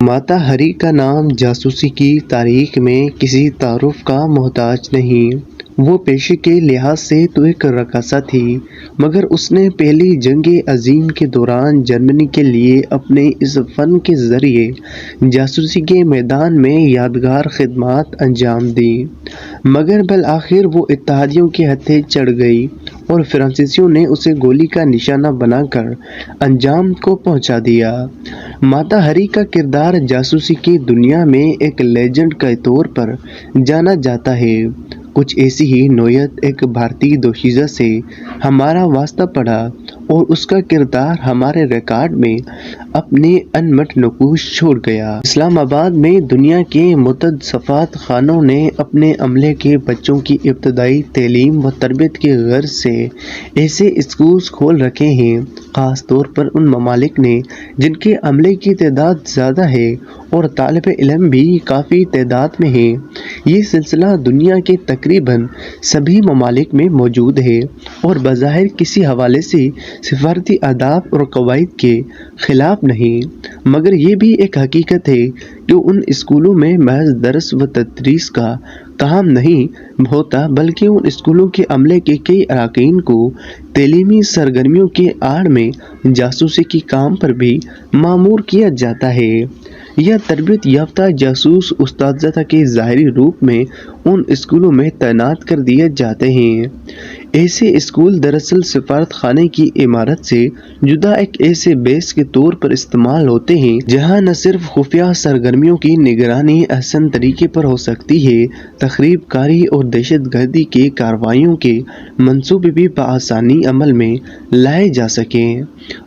ماتا ہری کا نام جاسوسی کی تاریخ میں کسی تعارف کا محتاج نہیں۔ وہ پیشے کے لحاظ سے تو ایک رقاصہ تھی، مگر اس نے پہلی جنگ عظیم کے دوران جرمنی کے لیے اپنے اس فن کے ذریعے جاسوسی کے میدان میں یادگار خدمات انجام دیں، مگر بالآخر وہ اتحادیوں کے ہتھے چڑھ گئی اور فرانسیسیوں نے اسے گولی کا نشانہ بنا کر انجام کو پہنچا دیا۔ ماتا ہری کا کردار جاسوسی کی دنیا میں ایک لیجنڈ کے طور پر جانا جاتا ہے۔ کچھ ایسی ہی نوعیت ایک بھارتی دوشیزہ سے ہمارا واسطہ پڑا اور اس کا کردار ہمارے ریکارڈ میں اپنے انمٹ نقوش چھوڑ گیا۔ اسلام آباد میں دنیا کے متعدد سفارت خانوں نے اپنے عملے کے بچوں کی ابتدائی تعلیم و تربیت کی غرض سے ایسے اسکولز کھول رکھے ہیں، خاص طور پر ان ممالک نے جن کے عملے کی تعداد زیادہ ہے اور طالب علم بھی کافی تعداد میں ہیں۔ یہ سلسلہ دنیا کے تقریباً سبھی ممالک میں موجود ہے اور بظاہر کسی حوالے سے سفارتی آداب اور قواعد کے خلاف نہیں، مگر یہ بھی ایک حقیقت ہے کہ ان اسکولوں میں محض درس و تدریس کا کام نہیں ہوتا، بلکہ ان اسکولوں کے عملے کے کئی اراکین کو تعلیمی سرگرمیوں کے آڑ میں جاسوسی کے کام پر بھی مامور کیا جاتا ہے۔ یہ تربیت یافتہ جاسوس اساتذہ کے ظاہری روپ میں ان اسکولوں میں تعینات کر دیے جاتے ہیں۔ ایسے اسکول دراصل سفارت خانے کی عمارت سے جدا ایک ایسے بیس کے طور پر استعمال ہوتے ہیں جہاں نہ صرف خفیہ سرگرمیوں کی نگرانی احسن طریقے پر ہو سکتی ہے، تخریب کاری اور دہشت گردی کے کارروائیوں کے منصوبے بھی بآسانی عمل میں لائے جا سکیں۔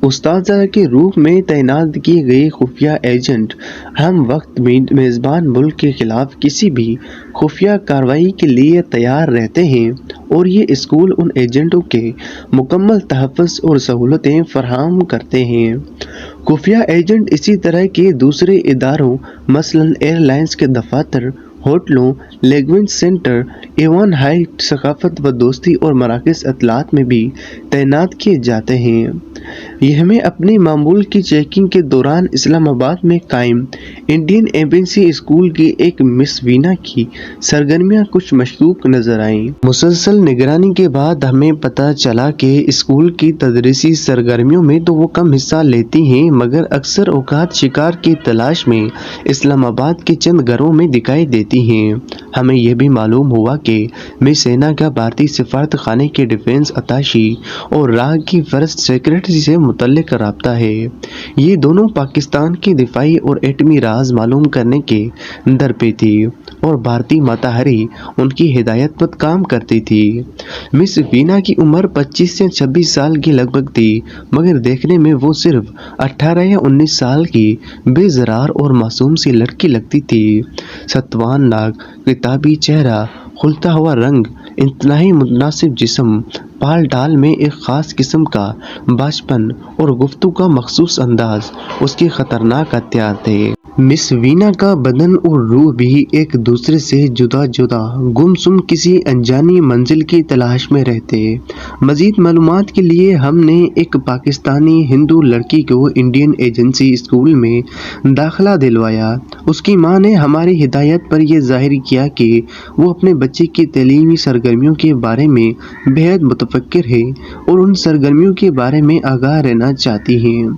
اساتذہ کے روپ میں تعینات کیے گئے خفیہ ایجنٹ ہم وقت میزبان ملک کے خلاف کسی بھی خفیہ کارروائی کے لیے تیار رہتے ہیں اور یہ اسکول ان ایجنٹوں کے مکمل تحفظ اور سہولتیں فراہم کرتے ہیں۔ خفیہ ایجنٹ اسی طرح کے دوسرے اداروں مثلاً ایئر لائنز کے دفاتر، ہوٹلوں، لینگویج سینٹر، ایوان ہائی ثقافت و دوستی اور مراکز اطلاعات میں بھی تعینات کیے جاتے ہیں۔ یہ ہمیں اپنی معمول کی چیکنگ کے دوران اسلام آباد میں قائم انڈین ایمبیسی اسکول کی ایک مس وینا کی سرگرمیاں کچھ مشکوک نظر آئیں۔ مسلسل نگرانی کے بعد ہمیں پتہ چلا کہ اسکول کی تدریسی سرگرمیوں میں تو وہ کم حصہ لیتی ہیں، مگر اکثر اوقات شکار کی تلاش میں اسلام آباد کے چند گھروں میں دکھائی دیتی ہیں۔ ہمیں یہ بھی معلوم ہوا کہ مس سینا کا بھارتی سفارت خانے کے ڈیفنس اتاشی اور راہ کی فرسٹ سیکرٹری سے متعلق رابطہ ہے۔ یہ دونوں پاکستان کے دفاعی اور ایٹمی راز معلوم کرنے کے در پہ تھی اور بھارتی ماتا ہری ان کی ہدایت پر کام کرتی تھی۔ مس وینا کی عمر 25 سے 26 سال کی لگ بھگ تھی، مگر دیکھنے میں وہ صرف 18 یا 19 سال کی بے زرار اور معصوم سی لڑکی لگتی تھی۔ ستوان ناک، کتابی چہرہ، کھلتا ہوا رنگ، انتہائی متناسب جسم، پال ڈال میں ایک خاص قسم کا بانجھپن اور گفتگو کا مخصوص انداز اس کے خطرناک ہتھیار تھے۔ مس وینا کا بدن اور روح بھی ایک دوسرے سے جدا جدا گمسم کسی انجانی منزل کی تلاش میں رہتے۔ مزید معلومات کے لیے ہم نے ایک پاکستانی ہندو لڑکی کو انڈین ایجنسی اسکول میں داخلہ دلوایا۔ اس کی ماں نے ہماری ہدایت پر یہ ظاہر کیا کہ وہ اپنے بچے کی تعلیمی سرگرمیوں کے بارے میں بےحد متفکر ہے اور ان سرگرمیوں کے بارے میں آگاہ رہنا چاہتی ہیں۔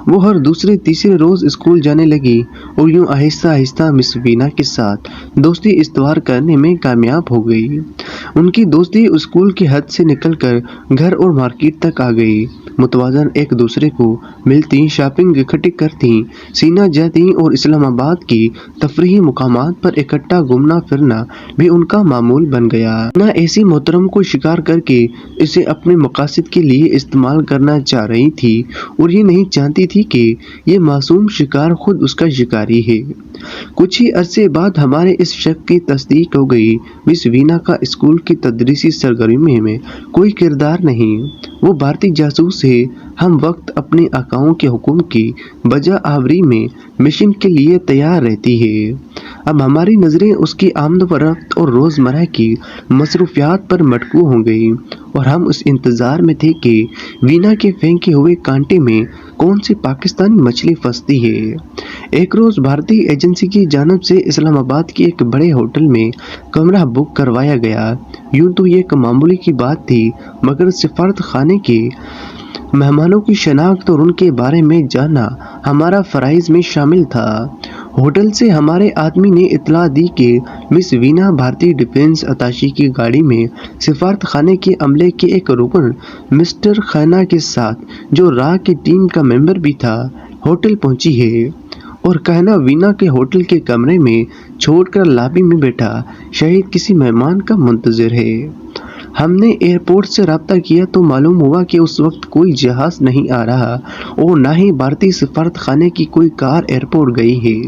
وہ ہر دوسرے تیسرے روز اسکول جانے لگی اور یوں آہستہ آہستہ مس وینا کے ساتھ دوستی استوار کرنے میں کامیاب ہو گئی۔ ان کی دوستی اسکول کی حد سے نکل کر گھر اور مارکیٹ تک آ گئی۔ متوازن ایک دوسرے کو ملتی، شاپنگ اکٹھے کرتی، سینا جاتی اور اسلام آباد کی تفریحی مقامات پر اکٹھا گھومنا پھرنا بھی ان کا معمول بن گیا۔ نہ ایسی محترم کو شکار کر کے اسے اپنے مقاصد کے لیے استعمال کرنا چاہ رہی تھی اور یہ نہیں چاہتی تھی کہ یہ معصوم شکار خود اس کا شکاری ہے۔ کچھ ہی عرصے بعد ہمارے اس شک کی تصدیق ہو گئی۔ مس وینا کا اسکول کی تدریسی سرگرمی میں کوئی کردار نہیں، وہ بھارتی جاسوس ہے، ہم وقت اپنے آقاؤں کے حکم کی بجا آوری میں مشن کے لیے تیار رہتی ہے۔ اب ہماری نظریں اس کی آمد و رفت اور روزمرہ کی مصروفیات پر مٹکو ہو گئی اور ہم اس انتظار میں تھے کہ وینا کے پھینکے ہوئے کانٹے میں کون سی پاکستانی مچھلی پھنستی ہے۔ ایک روز بھارتی ایجنسی کی جانب سے اسلام آباد کے ایک بڑے ہوٹل میں کمرہ بک کروایا گیا۔ یوں تو یہ ایک معمولی کی بات تھی، مگر سفارت خانے کے مہمانوں کی شناخت اور ان کے بارے میں جاننا ہمارا فرائض میں شامل تھا۔ ہوٹل سے ہمارے آدمی نے اطلاع دی کہ مس وینا بھارتی ڈیفنس اتاشی کی گاڑی میں سفارت خانے کے عملے کے ایک رکن مسٹر کھنہ کے ساتھ، جو را کی ٹیم کا ممبر بھی تھا، ہوٹل پہنچی ہے، اور کھنہ وینا کے ہوٹل کے کمرے میں چھوڑ کر لابی میں بیٹھا شاید کسی مہمان کا منتظر ہے۔ ہم نے ایئرپورٹ سے رابطہ کیا تو معلوم ہوا کہ اس وقت کوئی جہاز نہیں آ رہا اور نہ ہی بھارتی سفارت خانے کی کوئی کار ایئرپورٹ گئی ہے۔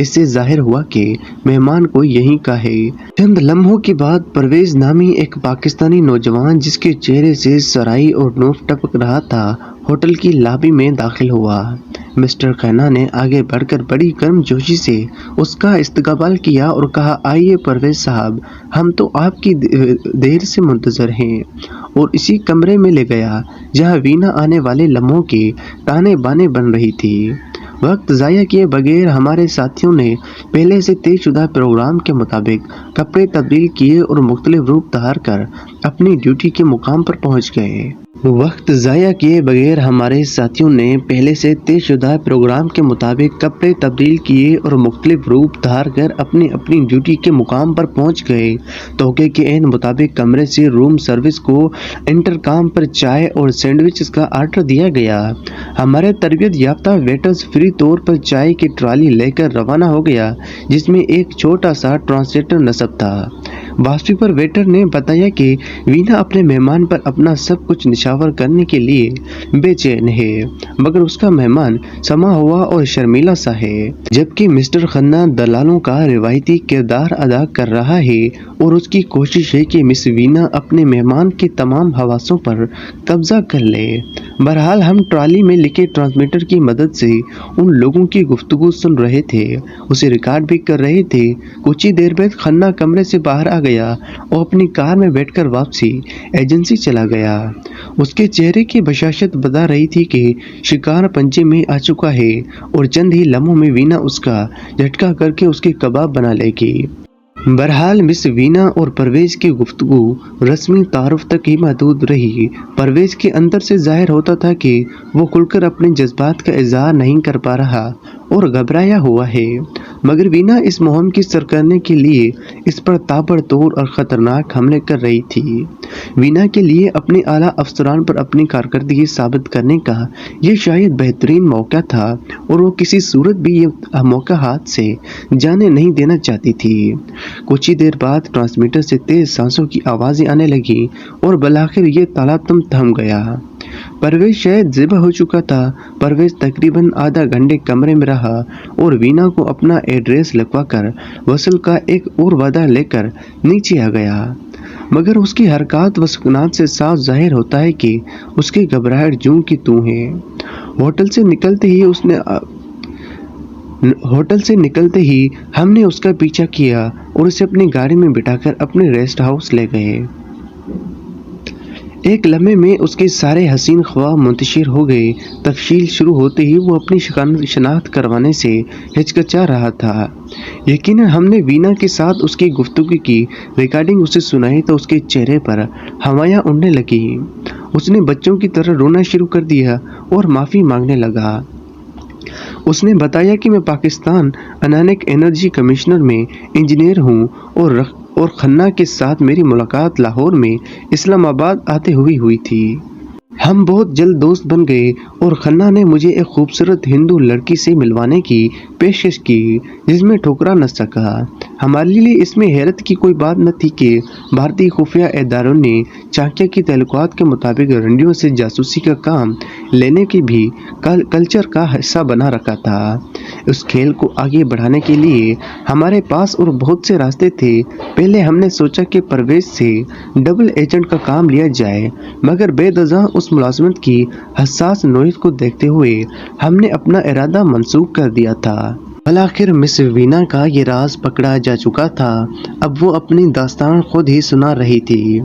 اس سے ظاہر ہوا کہ مہمان کوئی یہیں کا ہے۔ چند لمحوں کے بعد پرویز نامی ایک پاکستانی نوجوان، جس کے چہرے سے سرائی اور نور ٹپک رہا تھا، ہوٹل کی لابی میں داخل ہوا۔ مسٹر کھنہ نے آگے بڑھ کر بڑی گرم جوشی سے اس کا استقبال کیا اور کہا، آئیے پرویز صاحب، ہم تو آپ کی دیر سے منتظر ہیں، اور اسی کمرے میں لے گیا جہاں وینا آنے والے لمحوں کے تانے بانے بن رہی تھی۔ وقت ضائع کیے بغیر ہمارے ساتھیوں نے پہلے سے طے شدہ پروگرام کے مطابق کپڑے تبدیل کیے اور مختلف روپ دھار کر اپنی ڈیوٹی کے مقام پر پہنچ گئے۔ وقت ضائع کیے بغیر ہمارے ساتھیوں نے پہلے سے طے شدہ پروگرام کے مطابق کپڑے تبدیل کیے اور مختلف روپ دھار کر اپنی ڈیوٹی کے مقام پر پہنچ گئے۔ توقع کے عین مطابق کمرے سے روم سروس کو انٹرکام پر چائے اور سینڈوچز کا آرڈر دیا گیا۔ ہمارے تربیت یافتہ ویٹرز فری طور پر چائے کی ٹرالی لے کر روانہ ہو گیا، جس میں ایک چھوٹا سا ٹرانسلیٹر نصب تھا۔ واپسی پر ویٹر نے بتایا کہ وینا اپنے مہمان پر اپنا سب کچھ نشاور کرنے کے لیے بے چین ہے، مگر اس کا مہمان سما ہوا اور شرمیلا سا ہے، جبکہ مسٹر کھنہ دلالوں کا روایتی کردار ادا کر رہا ہے، اور اس کی کوشش ہے کہ مس وینا اپنے مہمان کے تمام حواسوں پر قبضہ کر لے۔ بہرحال ہم ٹرالی میں لکھے ٹرانسمیٹر کی مدد سے ان لوگوں کی گفتگو سن رہے تھے، اسے ریکارڈ بھی کر رہے تھے۔ کچھ ہی دیر بعد کھنہ کمرے سے باہر آ گیا اور اپنی کار میں بیٹھ کر واپسی ایجنسی چلا گیا۔ اس کے چہرے کی بشاشت بتا رہی تھی کہ شکار پنجے میں آ چکا ہے، اور چند ہی لمحوں میں وینا اس کا جھٹکا کر کے اس کے کباب بنا لے گی۔ بہرحال مس وینا اور پرویز کی گفتگو رسمی تعارف تک ہی محدود رہی۔ پرویز کے اندر سے ظاہر ہوتا تھا کہ وہ کھل کر اپنے جذبات کا اظہار نہیں کر پا رہا اور گھبرایا ہوا ہے، مگر وینا اس مہم کی سر کرنے کے لیے اس پر تابڑ توڑ اور خطرناک حملے کر رہی تھی۔ وینا کے لیے اپنے اعلیٰ افسران پر اپنی کارکردگی ثابت کرنے کا یہ شاید بہترین موقع تھا، اور وہ کسی صورت بھی یہ موقع ہاتھ سے جانے نہیں دینا چاہتی تھی۔ کچھ ہی دیر بعد ٹرانسمیٹر سے تیز سانسوں کی آوازیں آنے لگیں اور بالآخر یہ تالاتم تھم گیا۔ پرویز شاید ذبح ہو چکا تھا۔ پرویز تقریباً آدھا گھنٹے کمرے میں رہا اور وینا کو اپنا ایڈریس لکھوا کر وصل کا ایک اور وعدہ لے کر نیچے آ گیا، مگر اس کی حرکات و سکنات سے صاف ظاہر ہوتا ہے کہ اس کی گھبراہٹ جوں کی توں ہے۔ ہوٹل سے نکلتے ہی ہم نے اس کا پیچھا کیا اور اسے اپنی گاڑی میں بٹھا کر اپنے ریسٹ ہاؤس لے گئے۔ ایک لمحے میں اس کے سارے حسین خواب منتشر ہو گئے۔ تفصیل شروع ہوتے ہی وہ اپنی شناخت کروانے سے ہچکچا رہا تھا۔ یقیناً ہم نے وینا کے ساتھ اس کی گفتگو کی ریکارڈنگ اسے سنائی تو اس کے چہرے پر ہوائیاں اڑنے لگیں۔ اس نے بچوں کی طرح رونا شروع کر دیا اور معافی مانگنے لگا۔ اس نے بتایا کہ میں پاکستان اٹامک انرجی کمیشن میں انجینئر ہوں، اور کھنہ کے ساتھ میری ملاقات لاہور میں اسلام آباد آتے ہوئی تھی۔ ہم بہت جلد دوست بن گئے اور کھنہ نے مجھے ایک خوبصورت ہندو لڑکی سے ملوانے کی پیشکش کی، جس میں ٹھکرا نہ سکا۔ ہمارے لیے اس میں حیرت کی کوئی بات نہ تھی کہ بھارتی خفیہ اداروں نے چاکیہ کی تعلقات کے مطابق رنڈیوں سے جاسوسی کا کام لینے کی بھی کلچر کا حصہ بنا رکھا تھا۔ اس کھیل کو آگے بڑھانے کے لیے ہمارے پاس اور بہت سے راستے تھے۔ پہلے ہم نے سوچا کہ پرویز سے ڈبل ایجنٹ کا کام لیا جائے، مگر بے دزاں اس ملازمت کی حساس نوعیت کو دیکھتے ہوئے ہم نے اپنا ارادہ منسوخ کر دیا تھا۔ بالآخر مس وینا کا یہ راز پکڑا جا چکا تھا۔ اب وہ اپنی داستان خود ہی سنا رہی تھی۔